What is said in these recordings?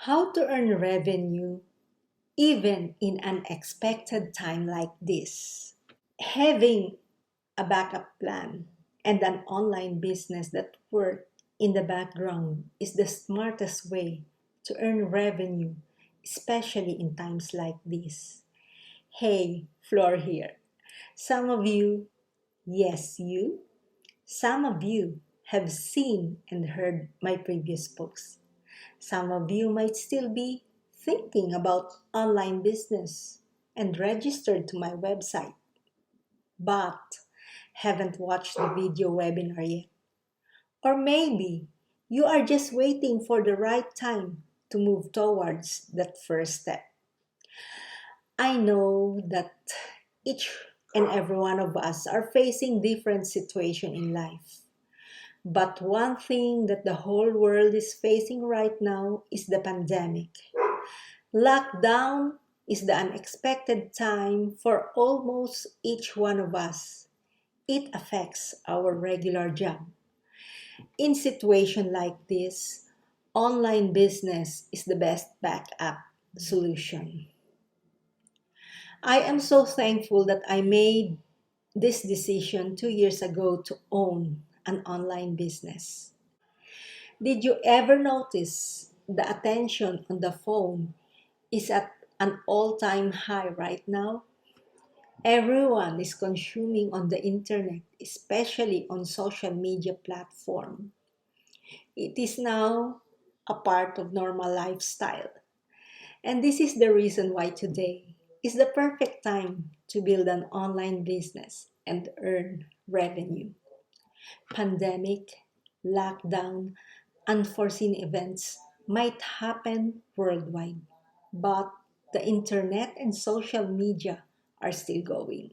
How to earn revenue even in an unexpected time like this. Having a backup plan and an online business that works in the background is the smartest way to earn revenue, especially in times like this. Hey, Flor here. Some of you, yes, you, some of you have seen and heard my previous posts. Some of you might still be thinking about online business and registered to my website, but haven't watched the video webinar yet. Or maybe you are just waiting for the right time to move towards that first step. I know that each and every one of us are facing different situations in life. But one thing that the whole world is facing right now is the pandemic. Lockdown is the unexpected time for almost each one of us. It affects our regular job. In situation like this, online business is the best backup solution. I am so thankful that I made this decision 2 years ago to own an online business. Did you ever notice the attention on the phone is at an all-time high right now? Everyone is consuming on the internet, especially on social media platform. It is now a part of normal lifestyle. And this is the reason why today is the perfect time to build an online business and earn revenue. Pandemic, lockdown, unforeseen events might happen worldwide, but the internet and social media are still going.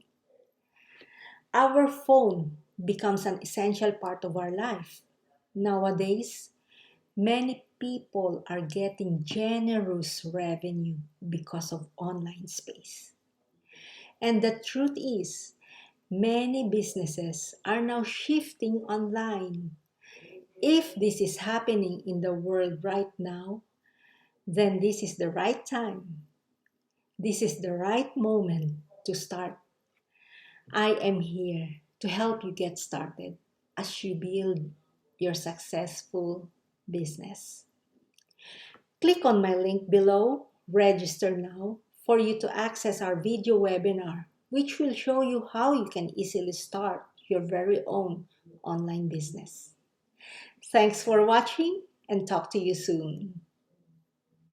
Our phone becomes an essential part of our life. Nowadays, many people are getting generous revenue because of online space. And the truth is, many businesses are now shifting online. If this is happening in the world right now, then this is the right time. This is the right moment to start. I am here to help you get started as you build your successful business. Click on my link below, register now for you to access our video webinar, which will show you how you can easily start your very own online business. Thanks for watching and talk to you soon.